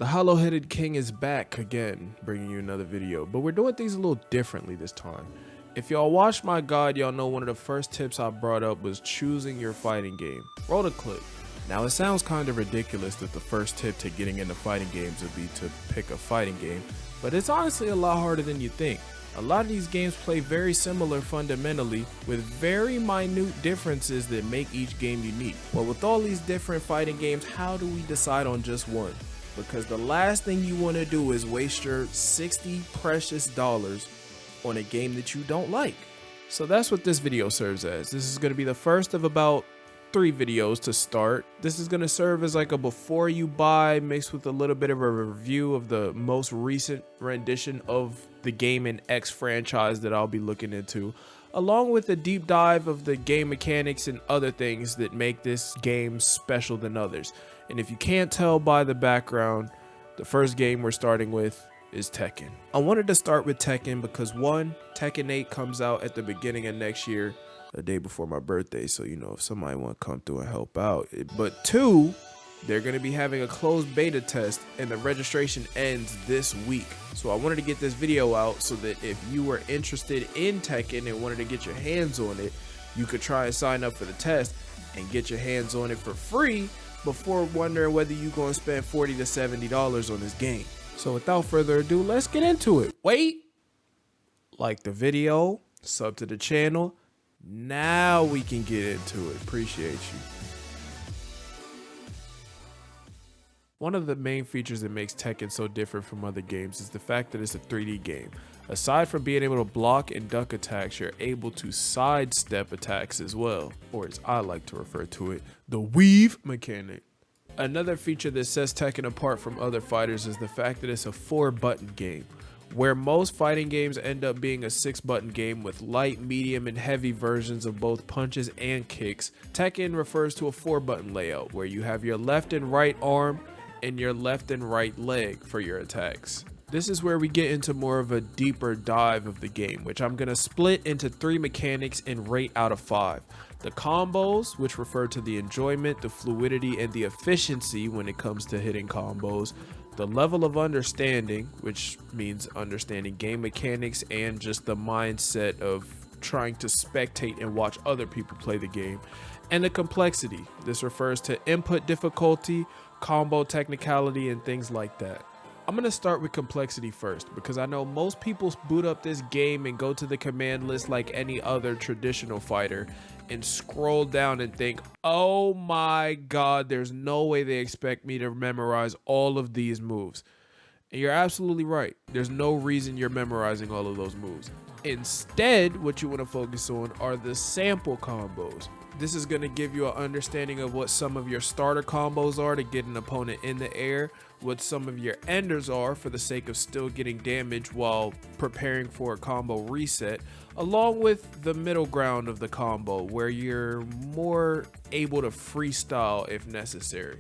The hollow-headed king is back again, bringing you another video, but we're doing things a little differently this time. If y'all watched my guide, y'all know one of the first tips I brought up was choosing your fighting game. Roll the clip. Now it sounds kind of ridiculous that the first tip to getting into fighting games would be to pick a fighting game, but it's honestly a lot harder than you think. A lot of these games play very similar fundamentally, with very minute differences that make each game unique. Well, with all these different fighting games, how do we decide on just one? Because the last thing you want to do is waste your 60 precious dollars on a game that you don't like. So that's what this video serves as. This is going to be the first of about 3 videos to start. This is going to serve as like a before you buy mixed with a little bit of a review of the most recent rendition of the Game and X franchise that I'll be looking into, along with a deep dive of the game mechanics and other things that make this game special than others. And if you can't tell by the background, the first game we're starting with is Tekken. I wanted to start with Tekken because 1, Tekken 8 comes out at the beginning of next year, a day before my birthday, so you know if somebody want to come through and help out. But 2, they're going to be having a closed beta test and the registration ends this week. So I wanted to get this video out so that if you were interested in Tekken and wanted to get your hands on it, you could try and sign up for the test and get your hands on it for free before wondering whether you're going to spend $40 to $70 on this game. So without further ado, let's get into it. Wait! Like the video, sub to the channel. Now we can get into it. Appreciate you. One of the main features that makes Tekken so different from other games is the fact that it's a 3D game. Aside from being able to block and duck attacks, you're able to sidestep attacks as well, or as I like to refer to it, the weave mechanic. Another feature that sets Tekken apart from other fighters is the fact that it's a 4-button game. Where most fighting games end up being a 6-button game with light, medium, and heavy versions of both punches and kicks, Tekken refers to a 4-button layout where you have your left and right arm and your left and right leg for your attacks. This is where we get into more of a deeper dive of the game, which I'm going to split into 3 mechanics and rate out of 5. The combos, which refer to the enjoyment, the fluidity, and the efficiency when it comes to hitting combos. The level of understanding, which means understanding game mechanics and just the mindset of trying to spectate and watch other people play the game. And the complexity. This refers to input difficulty, combo technicality, and things like that. I'm going to start with complexity first because I know most people boot up this game and go to the command list like any other traditional fighter and scroll down and think, oh my god, there's no way they expect me to memorize all of these moves. And you're absolutely right. There's no reason you're memorizing all of those moves. Instead, what you want to focus on are the sample combos. This is going to give you an understanding of what some of your starter combos are to get an opponent in the air, what some of your enders are for the sake of still getting damage while preparing for a combo reset, along with the middle ground of the combo where you're more able to freestyle if necessary.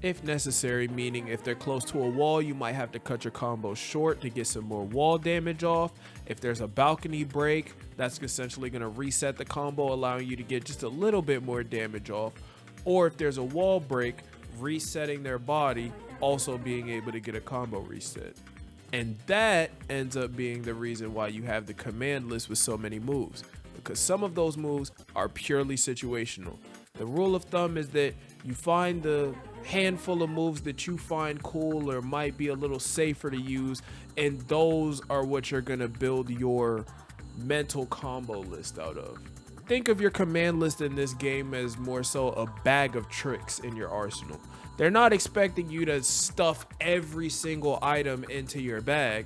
If necessary, meaning if they're close to a wall, you might have to cut your combo short to get some more wall damage off. If there's a balcony break, that's essentially going to reset the combo, allowing you to get just a little bit more damage off. Or if there's a wall break, resetting their body, also being able to get a combo reset. And that ends up being the reason why you have the command list with so many moves, because some of those moves are purely situational. The rule of thumb is that you find the handful of moves that you find cool or might be a little safer to use, and those are what you're going to build your mental combo list out of. Think of your command list in this game as more so a bag of tricks in your arsenal. They're not expecting you to stuff every single item into your bag,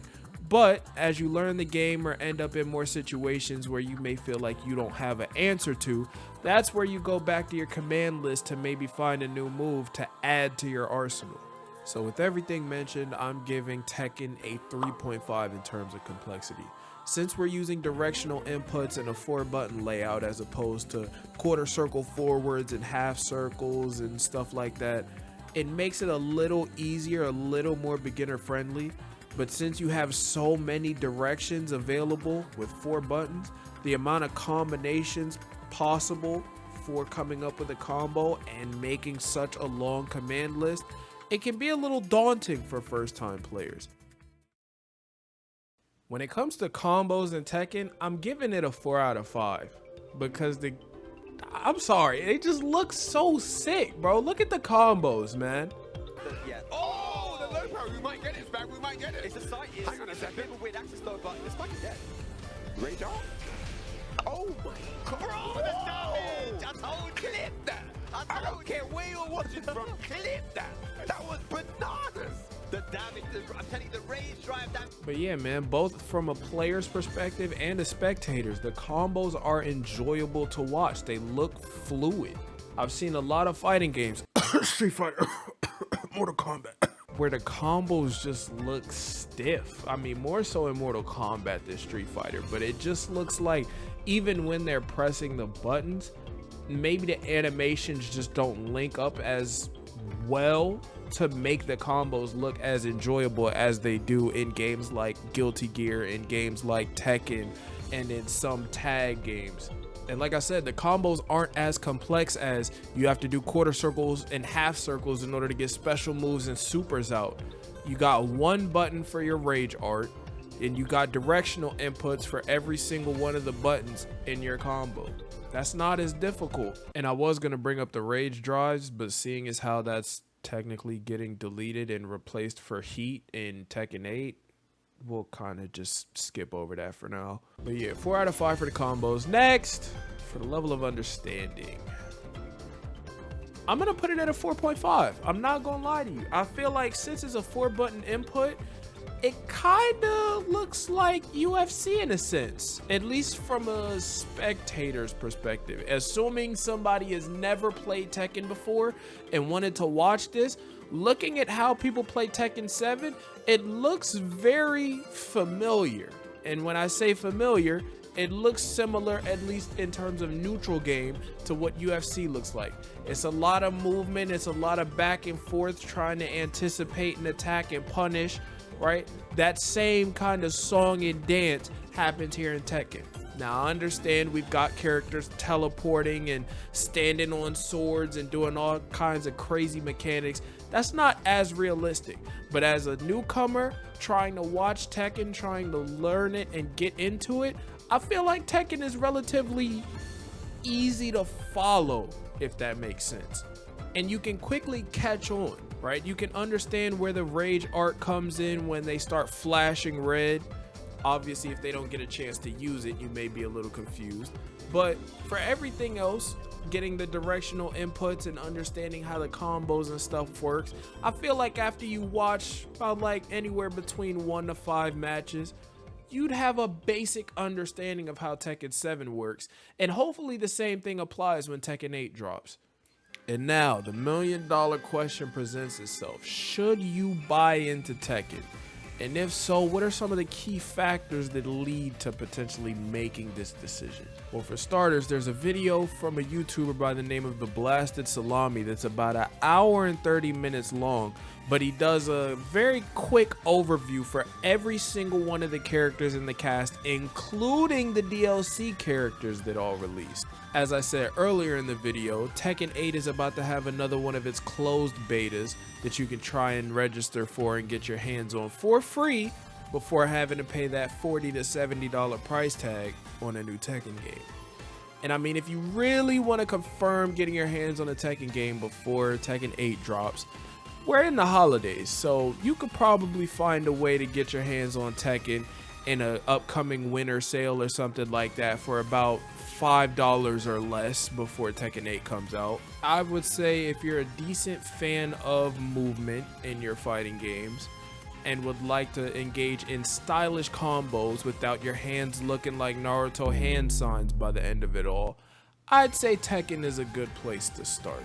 but as you learn the game or end up in more situations where you may feel like you don't have an answer to, that's where you go back to your command list to maybe find a new move to add to your arsenal. So with everything mentioned, I'm giving Tekken a 3.5 in terms of complexity. Since we're using directional inputs and a 4-button layout as opposed to quarter circle forwards and half circles and stuff like that, it makes it a little easier, a little more beginner friendly. But since you have so many directions available with 4 buttons, the amount of combinations possible for coming up with a combo and making such a long command list it can be a little daunting for first-time players. When it comes to combos in Tekken, I'm giving it a 4 out of 5 because I'm sorry, it just looks so sick, bro. Look at the combos, man. Yeah. Oh, the low power. We might get it, man. We might get it. It's a sight. Hang on a second. People with access though, but this might be dead. Radar. Oh my god. Bro, the damage. I told you. Clip that. I don't care where you're watching from. Clip that. That was bananas. The damage, I'm telling you, the rage drive damage. But yeah, man, both from a player's perspective and a spectator's, the combos are enjoyable to watch. They look fluid. I've seen a lot of fighting games, Street Fighter, Mortal Kombat, where the combos just look stiff. I mean, more so in Mortal Kombat than Street Fighter, but it just looks like even when they're pressing the buttons, maybe the animations just don't link up as well to make the combos look as enjoyable as they do in games like Guilty Gear, in games like Tekken, and in some tag games. And like I said, the combos aren't as complex as you have to do quarter circles and half circles in order to get special moves and supers out. You got one button for your rage art, and you got directional inputs for every single one of the buttons in your combo. That's not as difficult. And I was gonna bring up the rage drives, but seeing as how that's technically getting deleted and replaced for heat in Tekken 8, we'll kind of just skip over that for now. But yeah, 4 out of 5 for the combos. Next, for the level of understanding, I'm gonna put it at a 4.5. I'm not gonna lie to you. I feel like since it's a 4-button input, it kind of looks like UFC in a sense, at least from a spectator's perspective. Assuming somebody has never played Tekken before and wanted to watch this, looking at how people play Tekken 7, it looks very familiar. And when I say familiar, it looks similar, at least in terms of neutral game, to what UFC looks like. It's a lot of movement, it's a lot of back and forth trying to anticipate and attack and punish, right? That same kind of song and dance happens here in Tekken. Now I understand we've got characters teleporting and standing on swords and doing all kinds of crazy mechanics. That's not as realistic, but as a newcomer trying to watch Tekken, trying to learn it and get into it, I feel like Tekken is relatively easy to follow, if that makes sense. And you can quickly catch on, right? You can understand where the rage art comes in when they start flashing red. Obviously, if they don't get a chance to use it, you may be a little confused. But for everything else, getting the directional inputs and understanding how the combos and stuff works, I feel like after you watch about like anywhere between 1 to 5 matches, you'd have a basic understanding of how Tekken 7 works. And hopefully the same thing applies when Tekken 8 drops. And now the $1 million question presents itself. Should you buy into Tekken? And if so, what are some of the key factors that lead to potentially making this decision? Well, for starters, there's a video from a YouTuber by the name of The Blasted Salami that's about 1 hour and 30 minutes long, but he does a very quick overview for every single one of the characters in the cast, including the DLC characters that all released. As I said earlier in the video, Tekken 8 is about to have another one of its closed betas that you can try and register for and get your hands on for free before having to pay that $40 to $70 price tag on a new Tekken game. And I mean, if you really want to confirm getting your hands on a Tekken game before Tekken 8 drops, we're in the holidays, so you could probably find a way to get your hands on Tekken in an upcoming winter sale or something like that for about $5 or less before Tekken 8 comes out. I would say if you're a decent fan of movement in your fighting games and would like to engage in stylish combos without your hands looking like Naruto hand signs by the end of it all, I'd say Tekken is a good place to start.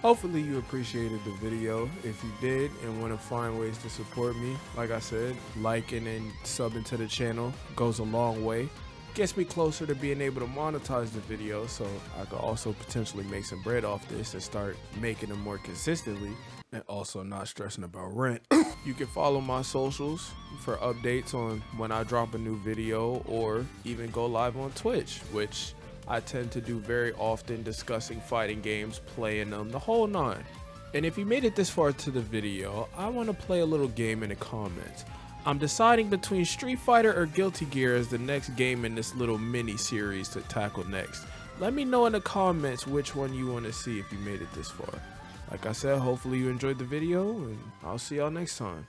Hopefully you appreciated the video. If you did and want to find ways to support me, like I said, liking and subbing to the channel goes a long way. Gets me closer to being able to monetize the video, so I could also potentially make some bread off this and start making them more consistently, and also not stressing about rent. You can follow my socials for updates on when I drop a new video, or even go live on Twitch, which I tend to do very often, discussing fighting games, playing them, the whole nine. And if you made it this far to the video, I want to play a little game in the comments. I'm deciding between Street Fighter or Guilty Gear as the next game in this little mini series to tackle next. Let me know in the comments which one you want to see if you made it this far. Like I said, hopefully you enjoyed the video, and I'll see y'all next time.